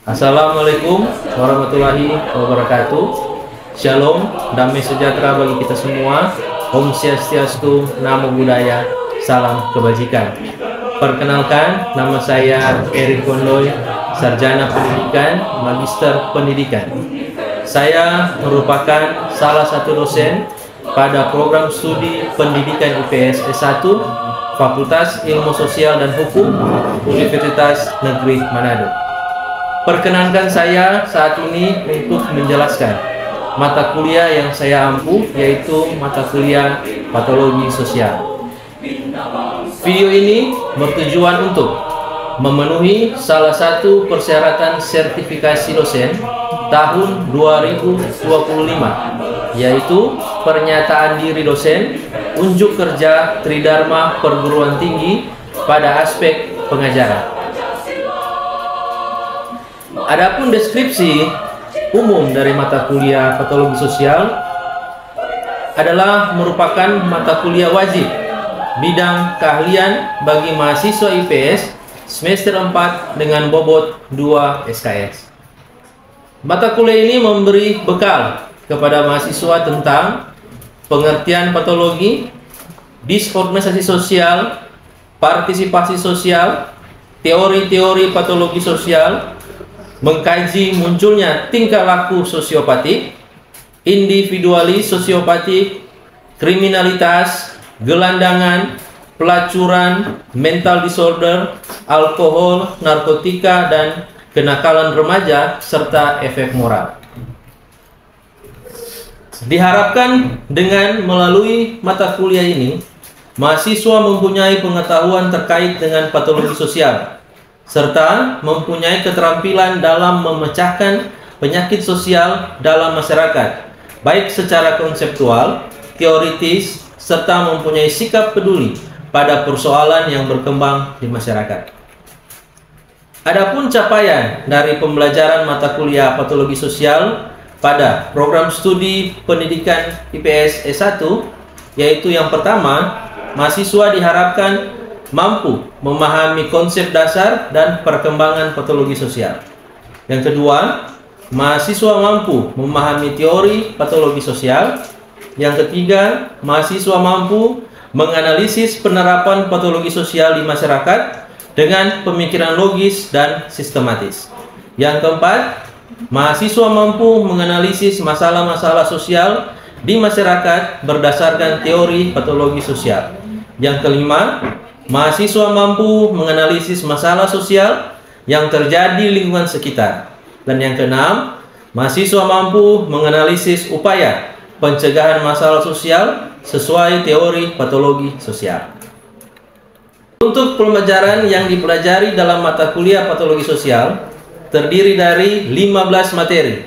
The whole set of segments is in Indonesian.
Assalamualaikum warahmatullahi wabarakatuh. Shalom, damai sejahtera bagi kita semua. Om Swastiastu, Namo Buddhaya, salam kebajikan. Perkenalkan, nama saya Erik Kondoy, Sarjana Pendidikan, Magister Pendidikan. Saya merupakan salah satu dosen pada program studi Pendidikan IPS S1 Fakultas Ilmu Sosial dan Hukum Universitas Negeri Manado. Perkenankan saya saat ini untuk menjelaskan mata kuliah yang saya ampu, yaitu mata kuliah Patologi Sosial. Video ini bertujuan untuk memenuhi salah satu persyaratan sertifikasi dosen tahun 2025, yaitu pernyataan diri dosen, unjuk kerja Tridharma Perguruan Tinggi pada aspek pengajaran. Adapun deskripsi umum dari mata kuliah Patologi Sosial adalah merupakan mata kuliah wajib bidang keahlian bagi mahasiswa IPS semester 4 dengan bobot 2 SKS. Mata kuliah ini memberi bekal kepada mahasiswa tentang pengertian patologi, disorganisasi sosial, partisipasi sosial, teori-teori patologi sosial, mengkaji munculnya tingkah laku sosiopatik, individualis sosiopatik, kriminalitas, gelandangan, pelacuran, mental disorder, alkohol, narkotika, dan kenakalan remaja, serta efek moral. Diharapkan dengan melalui mata kuliah ini, mahasiswa mempunyai pengetahuan terkait dengan patologi sosial, serta mempunyai keterampilan dalam memecahkan penyakit sosial dalam masyarakat, baik secara konseptual, teoritis, serta mempunyai sikap peduli pada persoalan yang berkembang di masyarakat. Adapun capaian dari pembelajaran mata kuliah Patologi Sosial pada program studi Pendidikan IPS S1, yaitu yang pertama, mahasiswa diharapkan mampu memahami konsep dasar dan perkembangan patologi sosial. Yang kedua, mahasiswa mampu memahami teori patologi sosial. Yang ketiga, mahasiswa mampu menganalisis penerapan patologi sosial di masyarakat dengan pemikiran logis dan sistematis. Yang keempat, mahasiswa mampu menganalisis masalah-masalah sosial di masyarakat berdasarkan teori patologi sosial. Yang kelima, mahasiswa mampu menganalisis masalah sosial yang terjadi di lingkungan sekitar. Dan yang keenam, mahasiswa mampu menganalisis upaya pencegahan masalah sosial sesuai teori patologi sosial. Untuk pembelajaran yang dipelajari dalam mata kuliah Patologi Sosial terdiri dari 15 materi.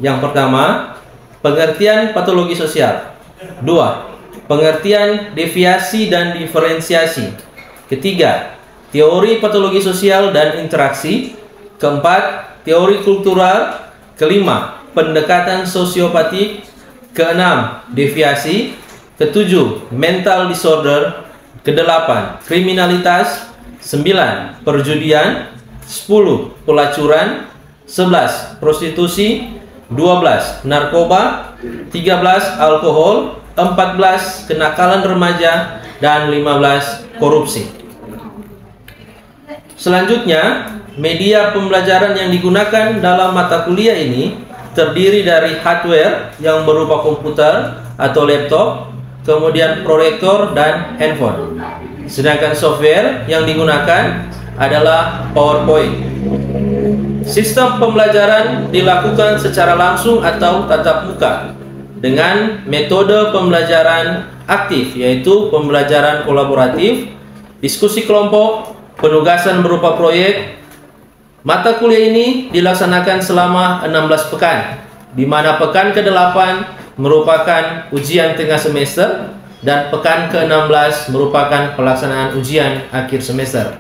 Yang pertama, pengertian patologi sosial. 2. Pengertian deviasi dan diferensiasi. Ketiga, teori patologi sosial dan interaksi. Keempat, teori kultural. Kelima, pendekatan sosiopatik. Keenam, deviasi. Ketujuh, mental disorder. Kedelapan, kriminalitas. 9, perjudian. 10, pelacuran. 11, prostitusi. 12, narkoba. 13, alkohol. 14, kenakalan remaja. Dan 15, korupsi. Selanjutnya, media pembelajaran yang digunakan dalam mata kuliah ini terdiri dari hardware yang berupa komputer atau laptop, kemudian proyektor dan handphone. Sedangkan software yang digunakan adalah PowerPoint. Sistem pembelajaran dilakukan secara langsung atau tatap muka dengan metode pembelajaran aktif, yaitu pembelajaran kolaboratif, diskusi kelompok, penugasan berupa proyek. Mata kuliah ini dilaksanakan selama 16 pekan, di mana pekan ke-8 merupakan ujian tengah semester dan pekan ke-16 merupakan pelaksanaan ujian akhir semester.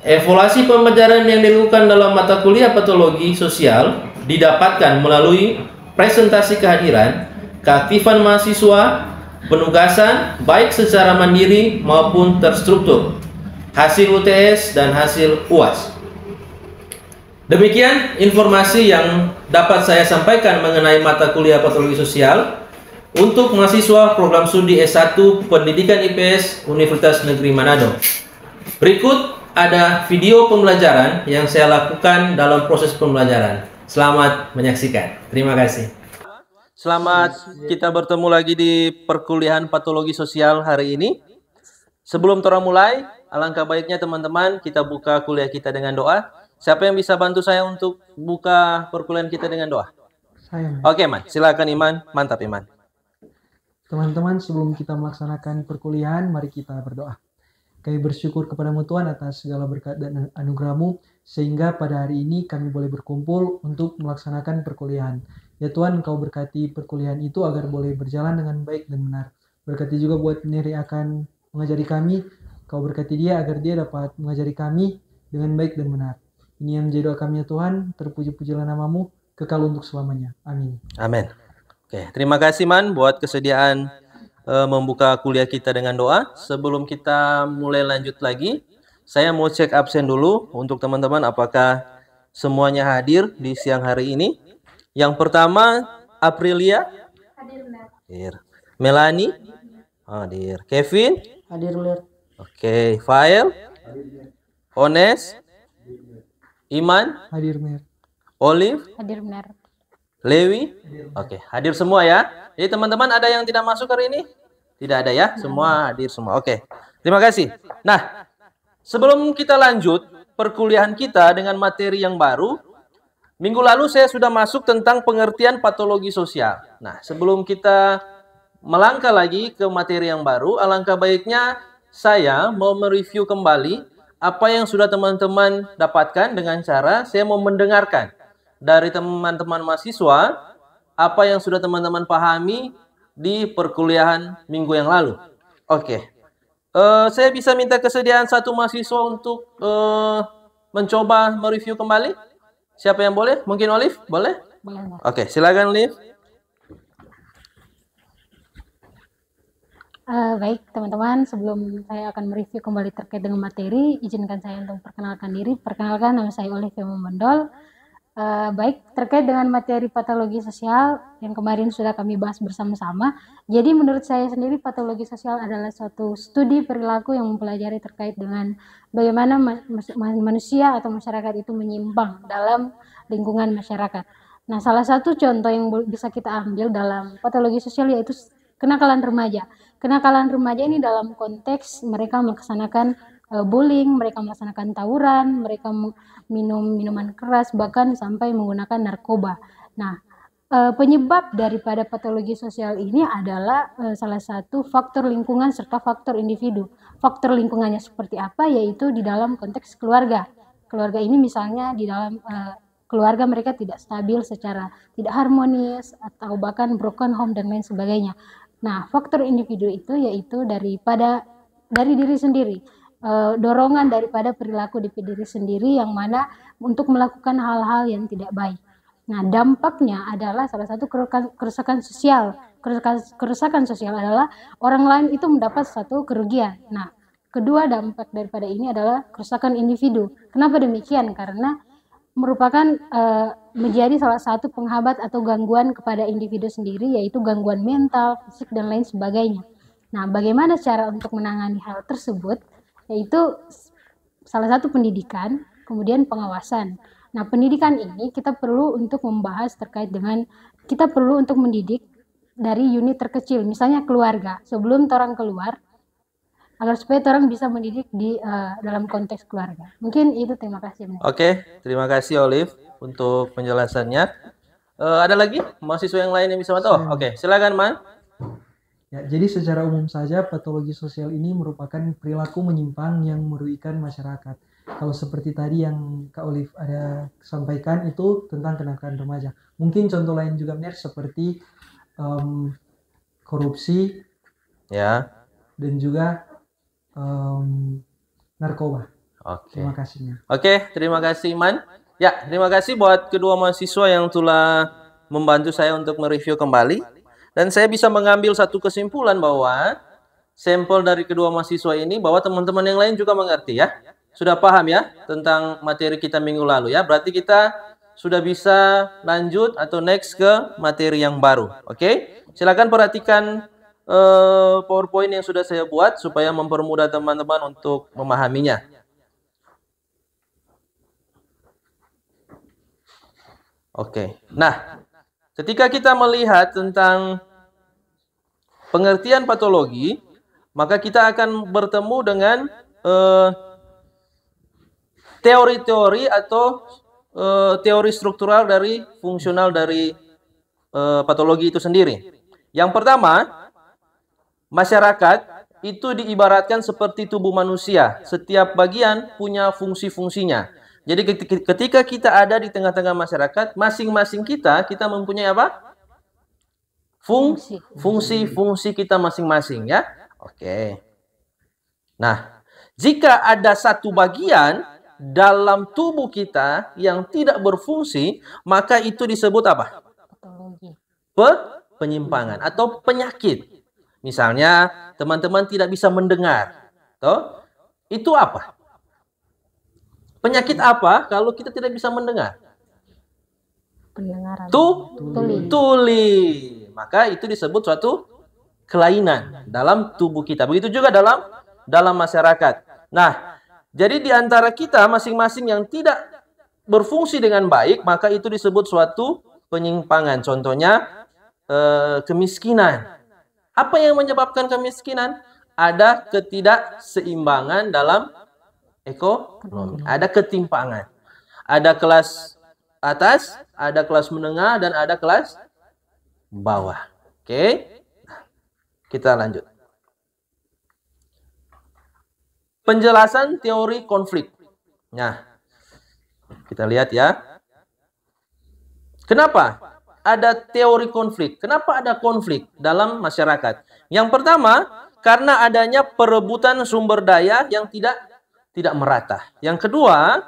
Evaluasi pembelajaran yang dilakukan dalam mata kuliah Patologi Sosial didapatkan melalui presentasi kehadiran, keaktifan mahasiswa, penugasan baik secara mandiri maupun terstruktur, hasil UTS dan hasil UAS. Demikian informasi yang dapat saya sampaikan mengenai mata kuliah Patologi Sosial untuk mahasiswa program studi S1 Pendidikan IPS Universitas Negeri Manado. Berikut ada video pembelajaran yang saya lakukan dalam proses pembelajaran. Selamat menyaksikan. Terima kasih. Selamat kita bertemu lagi di perkuliahan Patologi Sosial hari ini. Sebelum kita mulai, alangkah baiknya teman-teman kita buka kuliah kita dengan doa. Siapa yang bisa bantu saya untuk buka perkuliahan kita dengan doa? Saya. Oke, Man. Silakan Iman. Mantap, Iman. Teman-teman, sebelum kita melaksanakan perkuliahan, mari kita berdoa. Kami bersyukur kepadamu Tuhan atas segala berkat dan anugerah-Mu, sehingga pada hari ini kami boleh berkumpul untuk melaksanakan perkuliahan. Ya Tuhan, Engkau berkati perkuliahan itu agar boleh berjalan dengan baik dan benar. Berkati juga buat peniri akan mengajari kami. Kau berkati dia agar dia dapat mengajari kami dengan baik dan benar. Ini yang menjadi doa kami ya Tuhan, terpuji-pujilah namamu, kekal untuk selamanya. Amin. Amin. Oke, terima kasih Man buat kesediaan membuka kuliah kita dengan doa. Sebelum kita mulai lanjut lagi, saya mau cek absen dulu untuk teman-teman apakah semuanya hadir di siang hari ini. Yang pertama, Aprilia. Hadir. Melanie. Hadir. Kevin. Hadir, Lir. Oke, Fael. Ones. Iman. Hadir, Mir. Olive. Hadir benar. Lewi. Oke, hadir semua ya. Jadi teman-teman ada yang tidak masuk hari ini? Tidak ada ya? Semua hadir semua. Oke. Terima kasih. Nah, sebelum kita lanjut perkuliahan kita dengan materi yang baru, minggu lalu saya sudah masuk tentang pengertian patologi sosial. Nah, sebelum kita melangkah lagi ke materi yang baru, alangkah baiknya saya mau mereview kembali apa yang sudah teman-teman dapatkan dengan cara saya mau mendengarkan dari teman-teman mahasiswa apa yang sudah teman-teman pahami di perkuliahan minggu yang lalu. Oke. Saya bisa minta kesediaan satu mahasiswa untuk mencoba mereview kembali? Siapa yang boleh? Mungkin Olive? Boleh? Boleh. Oke, silakan Olive. Baik teman-teman, sebelum saya akan mereview kembali terkait dengan materi, izinkan saya untuk perkenalkan diri. Perkenalkan, nama saya Olivia Memendol. Baik, terkait dengan materi patologi sosial yang kemarin sudah kami bahas bersama-sama. Jadi menurut saya sendiri patologi sosial adalah suatu studi perilaku yang mempelajari terkait dengan bagaimana manusia atau masyarakat itu menyimpang dalam lingkungan masyarakat. Nah, salah satu contoh yang bisa kita ambil dalam patologi sosial yaitu kenakalan remaja. Kenakalan remaja ini dalam konteks mereka melaksanakan bullying, mereka melaksanakan tawuran, mereka minum minuman keras, bahkan sampai menggunakan narkoba. Nah, penyebab daripada patologi sosial ini adalah salah satu faktor lingkungan serta faktor individu. Faktor lingkungannya seperti apa? Yaitu di dalam konteks keluarga. Keluarga ini misalnya di dalam keluarga mereka tidak stabil secara tidak harmonis atau bahkan broken home dan lain sebagainya. Nah, faktor individu itu yaitu dari diri sendiri, dorongan daripada perilaku di diri sendiri yang mana untuk melakukan hal-hal yang tidak baik. Nah, dampaknya adalah salah satu kerusakan sosial. Kerusakan sosial adalah orang lain itu mendapat satu kerugian. Nah, kedua dampak daripada ini adalah kerusakan individu. Kenapa demikian? Karena merupakan menjadi salah satu penghambat atau gangguan kepada individu sendiri, yaitu gangguan mental, fisik, dan lain sebagainya. Nah, bagaimana cara untuk menangani hal tersebut? Yaitu salah satu pendidikan, kemudian pengawasan. Nah, pendidikan ini kita perlu untuk membahas terkait dengan, kita perlu untuk mendidik dari unit terkecil, misalnya keluarga. Sebelum orang keluar, agar supaya orang bisa mendidik di dalam konteks keluarga. Mungkin itu, terima kasih. Oke, terima kasih Olive untuk penjelasannya. Ada lagi mahasiswa yang lain yang bisa bantu? Oke, silakan Man. Ya, jadi secara umum saja patologi sosial ini merupakan perilaku menyimpang yang merugikan masyarakat. Kalau seperti tadi yang Kak Olive ada sampaikan itu tentang kenakalan remaja. Mungkin contoh lain juga Mir seperti korupsi, ya, dan juga narkoba. Oke. Terima kasih. Oke, terima kasih Man. Ya, terima kasih buat kedua mahasiswa yang telah membantu saya untuk mereview kembali. Dan saya bisa mengambil satu kesimpulan bahwa sampel dari kedua mahasiswa ini bahwa teman-teman yang lain juga mengerti ya. Sudah paham ya tentang materi kita minggu lalu ya. Berarti kita sudah bisa lanjut atau next ke materi yang baru. Oke? Silakan perhatikan PowerPoint yang sudah saya buat supaya mempermudah teman-teman untuk memahaminya. Oke. Nah, ketika kita melihat tentang pengertian patologi, maka kita akan bertemu dengan teori-teori atau teori struktural dari fungsional dari patologi itu sendiri. Yang pertama, masyarakat itu diibaratkan seperti tubuh manusia. Setiap bagian punya fungsi-fungsinya. Jadi ketika kita ada di tengah-tengah masyarakat, masing-masing kita mempunyai apa? Fungsi-fungsi kita masing-masing ya. Oke. Nah, jika ada satu bagian dalam tubuh kita yang tidak berfungsi, maka itu disebut apa? Patologi. Penyimpangan atau penyakit. Misalnya, teman-teman tidak bisa mendengar. Toh? Itu apa? Penyakit apa kalau kita tidak bisa mendengar? Pendengaran. Tuli. Maka itu disebut suatu kelainan dalam tubuh kita. Begitu juga dalam masyarakat. Nah, jadi di antara kita masing-masing yang tidak berfungsi dengan baik, maka itu disebut suatu penyimpangan. Contohnya kemiskinan. Apa yang menyebabkan kemiskinan? Ada ketidakseimbangan dalam ekonomi. Ada ketimpangan. Ada kelas atas, ada kelas menengah, dan ada kelas bawah. Oke. Kita lanjut. Penjelasan teori konflik. Nah, kita lihat ya. Kenapa ada teori konflik? Kenapa ada konflik dalam masyarakat? Yang pertama, karena adanya perebutan sumber daya yang tidak merata. Yang kedua,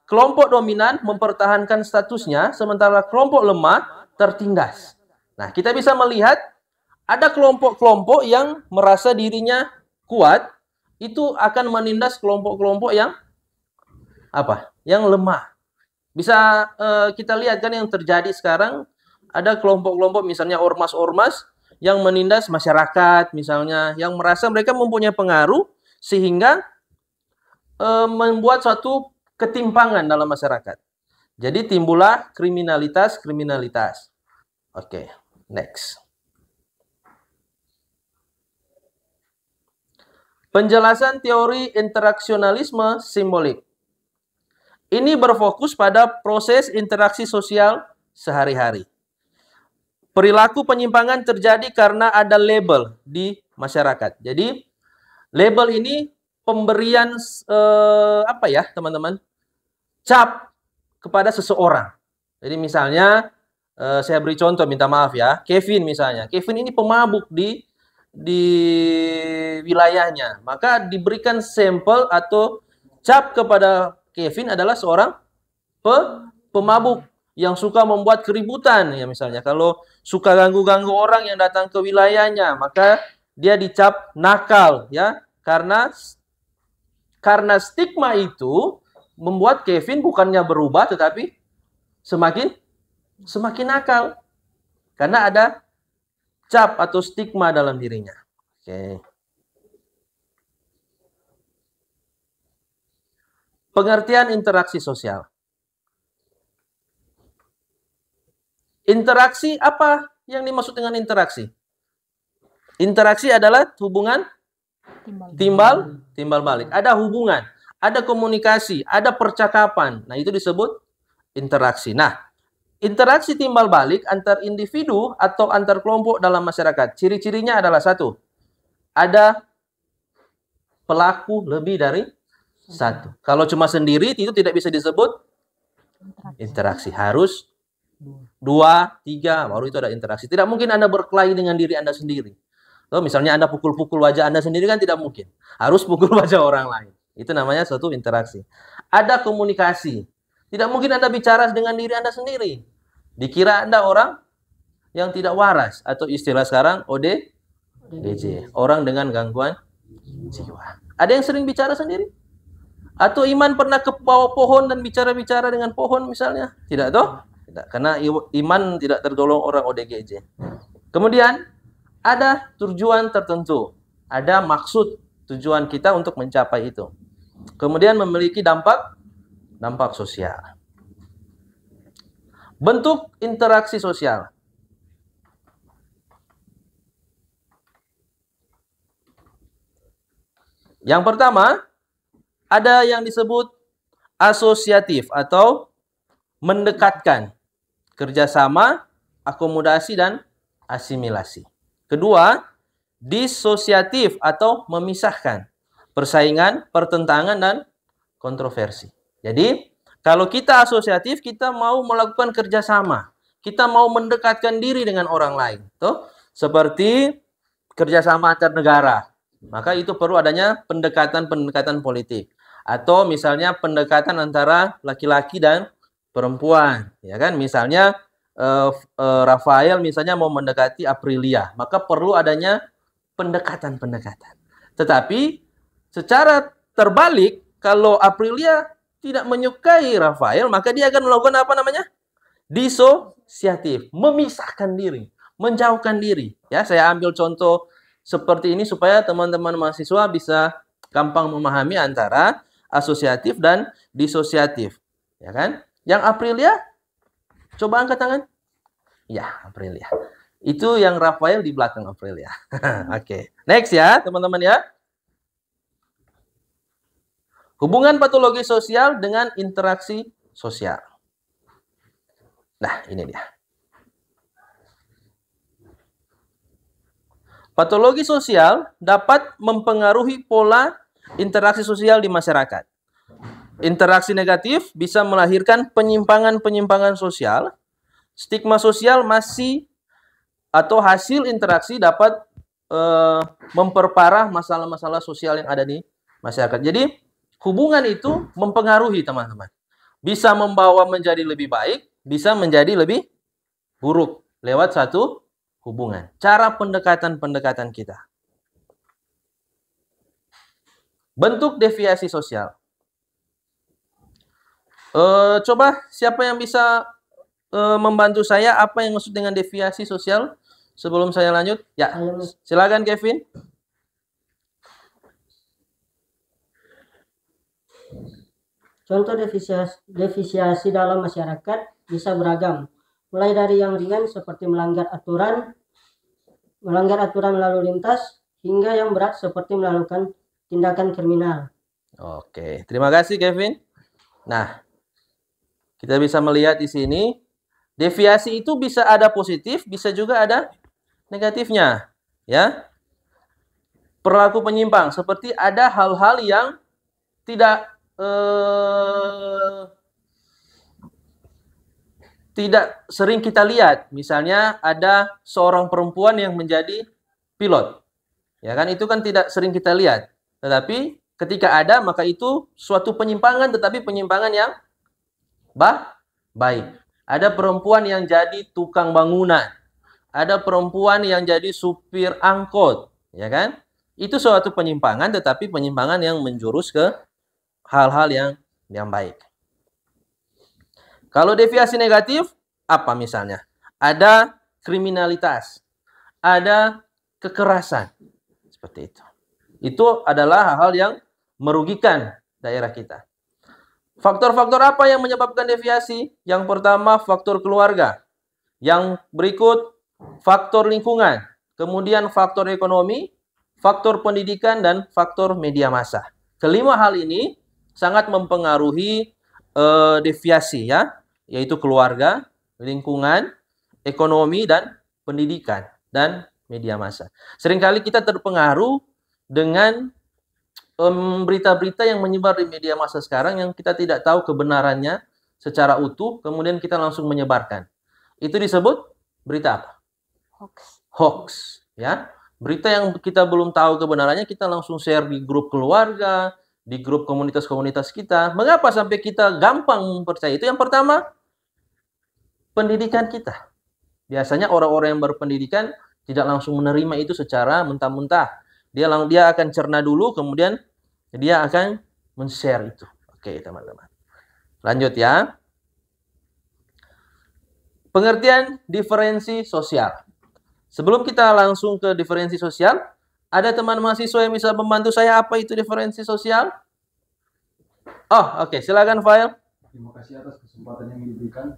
kelompok dominan mempertahankan statusnya, sementara kelompok lemah tertindas. Nah, kita bisa melihat ada kelompok-kelompok yang merasa dirinya kuat, itu akan menindas kelompok-kelompok yang apa? Yang lemah. Bisa kita lihat kan yang terjadi sekarang, ada kelompok-kelompok misalnya ormas-ormas yang menindas masyarakat, misalnya, yang merasa mereka mempunyai pengaruh, sehingga membuat suatu ketimpangan dalam masyarakat. Jadi timbullah kriminalitas. Oke, next. Penjelasan teori interaksionalisme simbolik. Ini berfokus pada proses interaksi sosial sehari-hari. Perilaku penyimpangan terjadi karena ada label di masyarakat. Jadi label ini pemberian apa ya teman-teman, cap kepada seseorang. Jadi misalnya saya beri contoh, minta maaf ya, Kevin misalnya. Kevin ini pemabuk di wilayahnya, maka diberikan sampel atau cap kepada Kevin adalah seorang pemabuk yang suka membuat keributan ya, misalnya kalau suka ganggu-ganggu orang yang datang ke wilayahnya, maka dia dicap nakal ya, karena stigma itu membuat Kevin bukannya berubah tetapi semakin nakal. Karena ada cap atau stigma dalam dirinya. Oke. Pengertian interaksi sosial. Interaksi, apa yang dimaksud dengan interaksi? Interaksi adalah hubungan timbal balik. Ada hubungan, ada komunikasi, ada percakapan. Nah, itu disebut interaksi. Nah, interaksi timbal balik antar individu atau antar kelompok dalam masyarakat. Ciri-cirinya adalah satu. Ada pelaku lebih dari satu. Kalau cuma sendiri itu tidak bisa disebut interaksi. Harus 2, 3 baru itu ada interaksi. Tidak mungkin Anda berkelahi dengan diri Anda sendiri. So, misalnya Anda pukul-pukul wajah Anda sendiri kan tidak mungkin. Harus pukul wajah orang lain. Itu namanya suatu interaksi. Ada komunikasi. Tidak mungkin Anda bicara dengan diri Anda sendiri. Dikira Anda orang yang tidak waras. Atau istilah sekarang ODGJ. Orang dengan gangguan jiwa. Ada yang sering bicara sendiri? Atau iman pernah ke bawah pohon dan bicara-bicara dengan pohon misalnya? Tidak toh? Tidak, karena iman tidak tergolong orang ODGJ. Kemudian ada tujuan tertentu, ada maksud tujuan kita untuk mencapai itu. Kemudian memiliki dampak sosial. Bentuk interaksi sosial. Yang pertama, ada yang disebut asosiatif atau mendekatkan, kerjasama, akomodasi, dan asimilasi. Kedua, disosiatif atau memisahkan, persaingan, pertentangan, dan kontroversi. Jadi, kalau kita asosiatif, kita mau melakukan kerjasama. Kita mau mendekatkan diri dengan orang lain. Tuh, seperti kerjasama antar negara. Maka itu perlu adanya pendekatan politik. Atau misalnya pendekatan antara laki-laki dan perempuan. Ya kan? Misalnya, Rafael misalnya mau mendekati Aprilia. Maka perlu adanya pendekatan-pendekatan. Tetapi, secara terbalik, kalau Aprilia tidak menyukai Rafael, maka dia akan melakukan apa namanya? Disosiatif, memisahkan diri, menjauhkan diri. Ya, saya ambil contoh seperti ini supaya teman-teman mahasiswa bisa gampang memahami antara asosiatif dan disosiatif. Ya kan? Yang Aprilia, coba angkat tangan. Ya, Aprilia. Itu yang Rafael di belakang Aprilia. Oke. Next ya, teman-teman ya. Hubungan patologi sosial dengan interaksi sosial. Nah, ini dia. Patologi sosial dapat mempengaruhi pola interaksi sosial di masyarakat. Interaksi negatif bisa melahirkan penyimpangan-penyimpangan sosial. Stigma sosial masih atau hasil interaksi dapat memperparah masalah-masalah sosial yang ada di masyarakat. Jadi, hubungan itu mempengaruhi teman-teman. Bisa membawa menjadi lebih baik, bisa menjadi lebih buruk lewat satu hubungan. Cara pendekatan-pendekatan kita. Bentuk deviasi sosial. Coba siapa yang bisa membantu saya apa yang maksud dengan deviasi sosial sebelum saya lanjut? Ya, silakan Kevin. Contoh deviasi dalam masyarakat bisa beragam, mulai dari yang ringan seperti melanggar aturan lalu lintas, hingga yang berat seperti melakukan tindakan kriminal. Oke, terima kasih Kevin. Nah, kita bisa melihat di sini, deviasi itu bisa ada positif, bisa juga ada negatifnya. Ya, perilaku penyimpang, seperti ada hal-hal yang tidak sering kita lihat. Misalnya ada seorang perempuan yang menjadi pilot. Ya kan, itu kan tidak sering kita lihat. Tetapi ketika ada, maka itu suatu penyimpangan, tetapi penyimpangan yang baik. Ada perempuan yang jadi tukang bangunan. Ada perempuan yang jadi supir angkot. Ya kan? Itu suatu penyimpangan, tetapi penyimpangan yang menjurus ke hal-hal yang baik. Kalau deviasi negatif, apa misalnya? Ada kriminalitas, ada kekerasan. Seperti itu. Itu adalah hal-hal yang merugikan daerah kita. Faktor-faktor apa yang menyebabkan deviasi? Yang pertama, faktor keluarga. Yang berikut, faktor lingkungan. Kemudian faktor ekonomi, faktor pendidikan, dan faktor media massa. Kelima hal ini sangat mempengaruhi deviasi ya, yaitu keluarga, lingkungan, ekonomi, dan pendidikan, dan media massa. Seringkali kita terpengaruh dengan berita-berita yang menyebar di media massa sekarang yang kita tidak tahu kebenarannya secara utuh, kemudian kita langsung menyebarkan. Itu disebut berita apa? Hoax. Ya. Berita yang kita belum tahu kebenarannya, kita langsung share di grup keluarga, di grup komunitas-komunitas kita. Mengapa sampai kita gampang mempercayai itu? Yang pertama, pendidikan kita. Biasanya orang-orang yang berpendidikan tidak langsung menerima itu secara mentah-mentah. Dia akan cerna dulu, kemudian dia akan men-share itu. Oke, teman-teman. Lanjut ya. Pengertian diferensi sosial. Sebelum kita langsung ke diferensi sosial, ada teman mahasiswa yang bisa membantu saya apa itu diferensi sosial? Oh, oke. Silakan, Fail. Terima kasih atas kesempatan yang diberikan.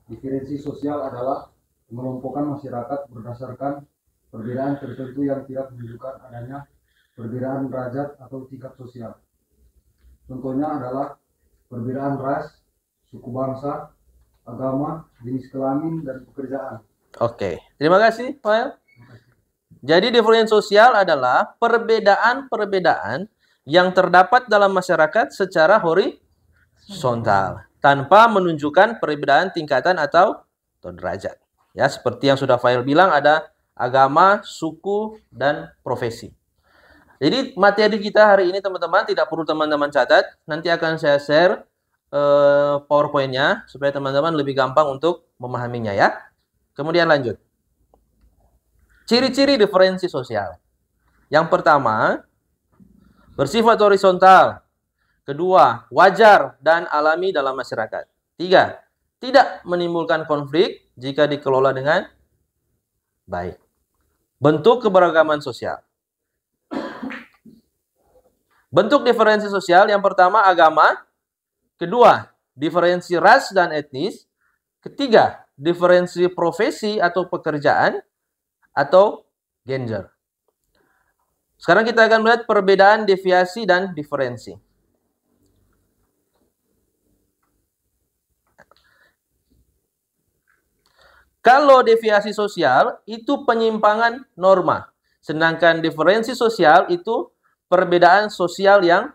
Diferensi sosial adalah mengelompokkan masyarakat berdasarkan perbedaan tertentu yang tidak menunjukkan adanya perbedaan derajat atau tingkat sosial. Contohnya adalah perbedaan ras, suku bangsa, agama, jenis kelamin, dan pekerjaan. Oke, terima kasih, Fail. Jadi diferensi sosial adalah perbedaan-perbedaan yang terdapat dalam masyarakat secara horizontal tanpa menunjukkan perbedaan tingkatan atau derajat. Ya, seperti yang sudah Fail bilang, ada agama, suku, dan profesi. Jadi materi kita hari ini teman-teman tidak perlu teman-teman catat, nanti akan saya share PowerPoint-nya supaya teman-teman lebih gampang untuk memahaminya ya. Kemudian lanjut. Ciri-ciri diferensi sosial. Yang pertama, bersifat horizontal. Kedua, wajar dan alami dalam masyarakat. Tiga, tidak menimbulkan konflik jika dikelola dengan baik. Bentuk keberagaman sosial. Bentuk diferensi sosial yang pertama agama. Kedua, diferensi ras dan etnis. Ketiga, diferensi profesi atau pekerjaan atau gender. Sekarang kita akan melihat perbedaan deviasi dan diferensi. Kalau deviasi sosial itu penyimpangan norma, sedangkan diferensi sosial itu perbedaan sosial yang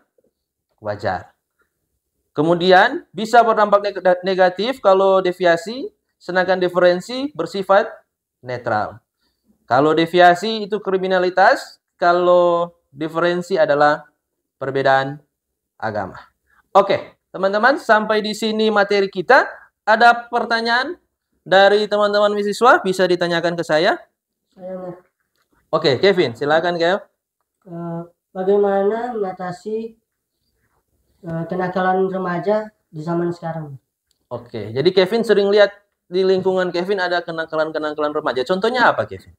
wajar. Kemudian bisa berdampak negatif kalau deviasi, sedangkan diferensi bersifat netral. Kalau deviasi itu kriminalitas, kalau diferensi adalah perbedaan agama. Oke, teman-teman, sampai di sini materi kita. Ada pertanyaan dari teman-teman mahasiswa? Bisa ditanyakan ke saya? Oke, Kevin, silakan, Kev. Bagaimana mengatasi kenakalan remaja di zaman sekarang? Oke, jadi Kevin sering lihat di lingkungan Kevin ada kenakalan-kenakalan remaja. Contohnya apa, Kevin?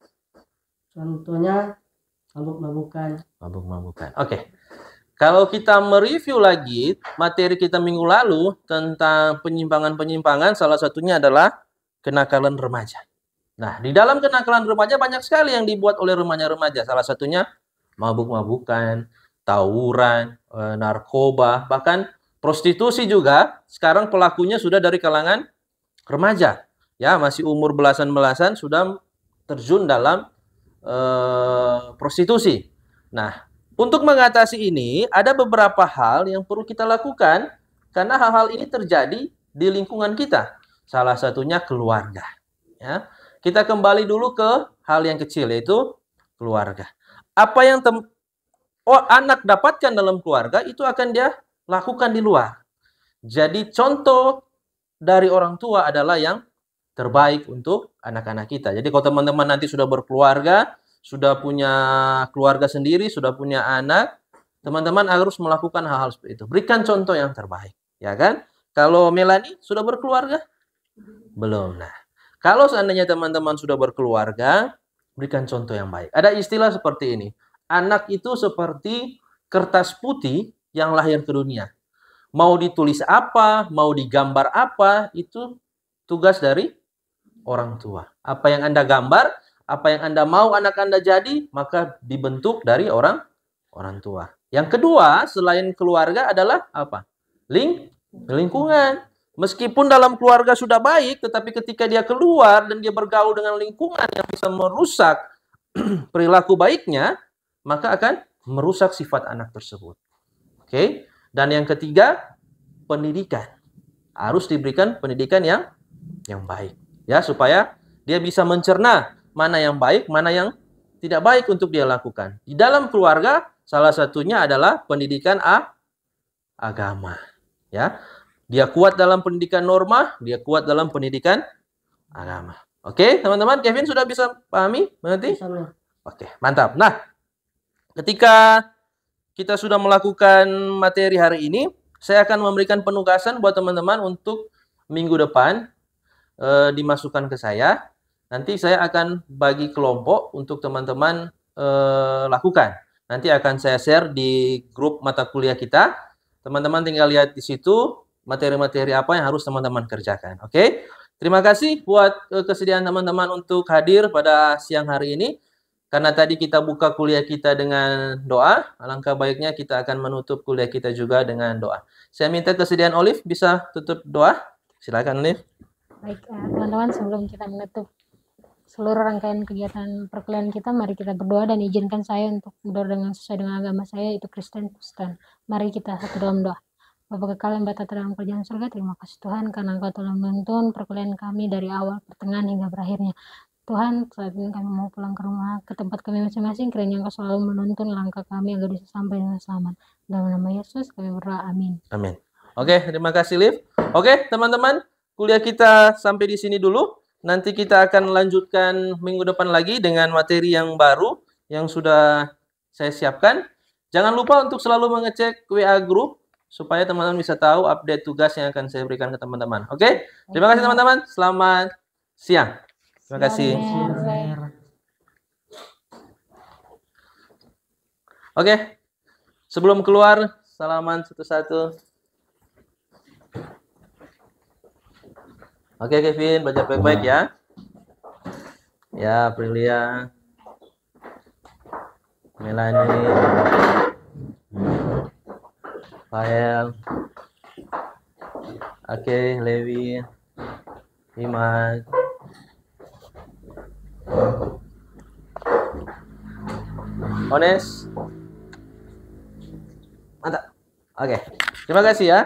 Contohnya mabuk-mabukan. Mabuk-mabukan. Oke. Kalau kita mereview lagi materi kita minggu lalu tentang penyimpangan-penyimpangan, salah satunya adalah kenakalan remaja. Nah, di dalam kenakalan remaja banyak sekali yang dibuat oleh remaja-remaja. Salah satunya mabuk-mabukan, tawuran, narkoba, bahkan prostitusi juga. Sekarang pelakunya sudah dari kalangan remaja. Ya, masih umur belasan-belasan sudah terjun dalam prostitusi. Nah, untuk mengatasi ini ada beberapa hal yang perlu kita lakukan karena hal-hal ini terjadi di lingkungan kita. Salah satunya keluarga. Ya, kita kembali dulu ke hal yang kecil yaitu keluarga. Apa yang anak dapatkan dalam keluarga itu akan dia lakukan di luar. Jadi contoh dari orang tua adalah yang terbaik untuk anak-anak kita. Jadi kalau teman-teman nanti sudah berkeluarga, sudah punya keluarga sendiri, sudah punya anak, teman-teman harus melakukan hal-hal seperti itu. Berikan contoh yang terbaik, ya kan? Kalau Melanie sudah berkeluarga? Belum. Nah, kalau seandainya teman-teman sudah berkeluarga, berikan contoh yang baik. Ada istilah seperti ini. Anak itu seperti kertas putih yang lahir ke dunia. Mau ditulis apa, mau digambar apa, itu tugas dari orang tua. Apa yang Anda gambar, apa yang Anda mau anak Anda jadi, maka dibentuk dari orang tua. Yang kedua, selain keluarga adalah apa? Lingkungan. Meskipun dalam keluarga sudah baik, tetapi ketika dia keluar dan dia bergaul dengan lingkungan yang bisa merusak perilaku baiknya, maka akan merusak sifat anak tersebut. Oke? Dan yang ketiga, pendidikan. Harus diberikan pendidikan yang baik. Ya, supaya dia bisa mencerna mana yang baik, mana yang tidak baik untuk dia lakukan. Di dalam keluarga, salah satunya adalah pendidikan agama. Ya, dia kuat dalam pendidikan norma, dia kuat dalam pendidikan agama. Oke, teman-teman, Kevin sudah bisa pahami mengerti? Oke, mantap. Nah, ketika kita sudah melakukan materi hari ini, saya akan memberikan penugasan buat teman-teman untuk minggu depan dimasukkan ke saya. Nanti saya akan bagi kelompok untuk teman-teman lakukan. Nanti akan saya share di grup mata kuliah kita. Teman-teman tinggal lihat di situ materi-materi apa yang harus teman-teman kerjakan. Oke? Terima kasih buat kesediaan teman-teman untuk hadir pada siang hari ini. Karena tadi kita buka kuliah kita dengan doa, alangkah baiknya kita akan menutup kuliah kita juga dengan doa. Saya minta kesediaan Olive bisa tutup doa. Silakan Olive. Baik, teman-teman, sebelum kita menutup seluruh rangkaian kegiatan perkuliahan kita, mari kita berdoa dan izinkan saya untuk berdoa dengan sesuai dengan agama saya, yaitu Kristen Protestan. Mari kita satu dalam doa. Bapa kekal yang bertata dalam kerajaan surga, terima kasih Tuhan karena Engkau telah menuntun perkuliahan kami dari awal, pertengahan hingga berakhirnya. Tuhan, saat ini kami mau pulang ke rumah, ke tempat kami masing-masing, kiranya Engkau selalu menuntun langkah kami agar bisa sampai dengan selamat. Dalam nama Yesus kami berdoa, amin. Amin. Oke, terima kasih Liv. Oke, teman-teman, kuliah kita sampai di sini dulu. Nanti kita akan lanjutkan minggu depan lagi dengan materi yang baru yang sudah saya siapkan. Jangan lupa untuk selalu mengecek WA group supaya teman-teman bisa tahu update tugas yang akan saya berikan ke teman-teman. Oke? Terima kasih teman-teman. Selamat siang. Terima kasih. Oke. Sebelum keluar, salaman satu-satu. Oke Kevin, baca baik-baik ya. Ya, Aprilia. Melanie. Fael. Oke, Lewi. Iman. Ones. Mantap. Oke. Terima kasih ya.